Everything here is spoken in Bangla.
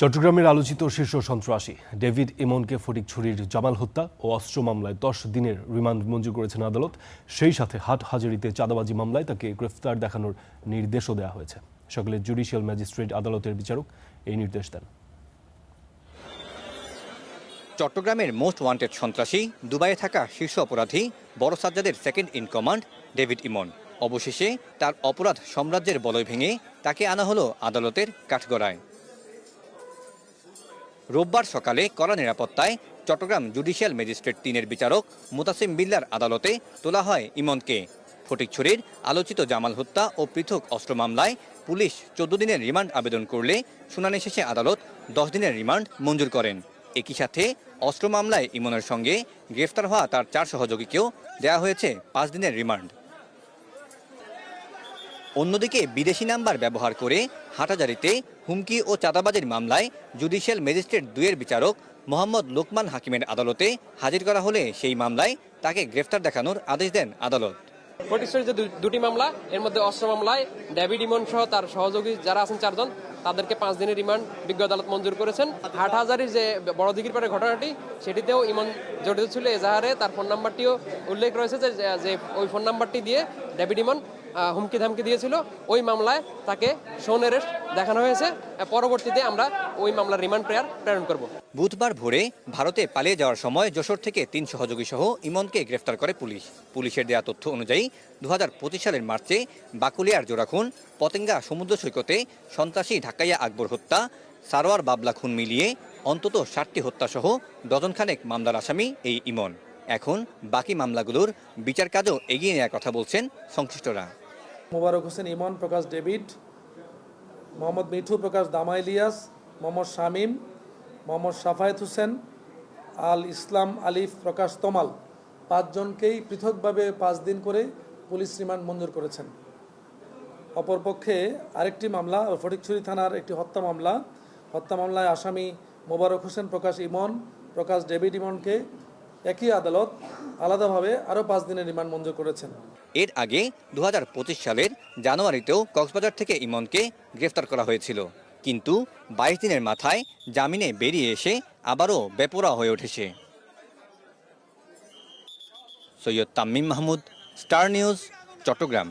চট্টগ্রামের আলোচিত শীর্ষ সন্ত্রাসী ডেভিড ইমনকে ফটিকছড়ির জামাল হত্যা ও অস্ত্র মামলায় 10 দিনের রিমান্ড মঞ্জুর করেছেন আদালত। সেই সাথে হাটহাজারীতে চাঁদাবাজি মামলায় তাকে গ্রেফতার দেখানোর নির্দেশও দেওয়া হয়েছে। সকালে জুডিশিয়াল ম্যাজিস্ট্রেট আদালতের বিচারক এই নির্দেশ দেন। চট্টগ্রামের মোস্ট ওয়ান্টেড সন্ত্রাসী, দুবাইয়ে থাকা শীর্ষ অপরাধী বড় সাজ্জাদের সেকেন্ড ইন কমান্ড ডেভিড ইমন। অবশেষে তার অপরাধ সাম্রাজ্যের বলয় ভেঙে তাকে আনা হলো আদালতের কাঠগড়ায়। রোববার সকালে কড়া নিরাপত্তায় চট্টগ্রাম জুডিশিয়াল ম্যাজিস্ট্রেট 3-এর বিচারক মুতাসিম বিল্লার আদালতে তোলা হয় ইমনকে। ফটিকছড়ির আলোচিত জামাল হত্যা ও পৃথক অস্ত্র মামলায় পুলিশ 14 দিনের রিমান্ড আবেদন করলে শুনানি শেষে আদালত 10 দিনের রিমান্ড মঞ্জুর করেন। একই সাথে অস্ত্র মামলায় ইমনের সঙ্গে গ্রেফতার হওয়া তার 4 সহযোগীকেও দেওয়া হয়েছে 5 দিনের রিমান্ড। অন্যদিকে বিদেশি নাম্বার ব্যবহার করে হাটহাজারীতে হুমকি ও চাঁদাবাজির মামলায় জুডিশিয়াল ম্যাজিস্ট্রেট 2-এর বিচারক মোহাম্মদ লোকমান হাকিমের আদালতে হাজির করা হলে সেই মামলায় তাকে গ্রেফতার দেখানোর আদেশ দেন আদালত। ফটিকছড়ির যে দুটি মামলা, এর মধ্যে অস্ত্র মামলায় ডেভিড ইমন সহ তার সহযোগী যারা আছেন 4 জন, তাদেরকে 5 দিনের রিমান্ড বিজ্ঞ আদালত মঞ্জুর করেছেন। হাটহাজারীর যে বড় দিঘির পাড়ের ঘটনাটি, সেটিতেও ইমন জড়িত ছিল। এজাহারে তার ফোন নাম্বারটিও উল্লেখ রয়েছে যে ওই ফোন নাম্বারটি দিয়ে ডেভিড ইমন হুমকি ধামকি দিয়েছিল। ওই মামলায় তাকে শোন অ্যারেস্ট দেখানো হয়েছে। পরবর্তীতে আমরা ওই মামলার রিমান্ড প্রেরণ করব। বুধবার ভোরে ভারতে পালিয়ে যাওয়ার সময় যশোর থেকে 3 সহযোগী সহ ইমনকে গ্রেফতার করে পুলিশ। পুলিশের দেওয়া তথ্য অনুযায়ী 2025 সালের মার্চে বাকুলিয়ার জোড়াখুন, পতেঙ্গা সমুদ্র সৈকতে সন্ত্রাসী ঢাকাইয়া আকবর হত্যা, সারোয়ার বাবলা খুন মিলিয়ে অন্তত 60টি হত্যাসহ ডজনখানেক মামলার আসামি এই ইমন। এখন বাকি মামলাগুলোর বিচার কাজও এগিয়ে নেওয়ার কথা বলছেন সংশ্লিষ্টরা। মোবারক হোসেন ইমন প্রকাশ ডেভিড, মোহাম্মদ মিঠু প্রকাশ দামা ইলিয়াস, মোহাম্মদ শামীম, মোহাম্মদ সাফায়েত হোসেন, আল ইসলাম আলিফ প্রকাশ তমাল 5 জনকেই পৃথকভাবে 5 দিন করে পুলিশ রিমান্ড মঞ্জুর করেছেন। অপরপক্ষে আরেকটি মামলা, ফটিকছড়ি থানার একটি হত্যা মামলায় আসামি মোবারক হোসেন প্রকাশ ইমন প্রকাশ ডেভিড ইমনকে একই আদালত আলাদাভাবে আরও 5 দিনের রিমান্ড মঞ্জুর করেছেন। এর আগে 2025 সালের জানুয়ারিতেও কক্সবাজার থেকে ইমনকে গ্রেফতার করা হয়েছিল, কিন্তু 22 দিনের মাথায় জামিনে বেরিয়ে এসে আবারও বেপরোয়া হয়ে উঠেছে। Syed Tamim Mahmud, star news, Chittagong.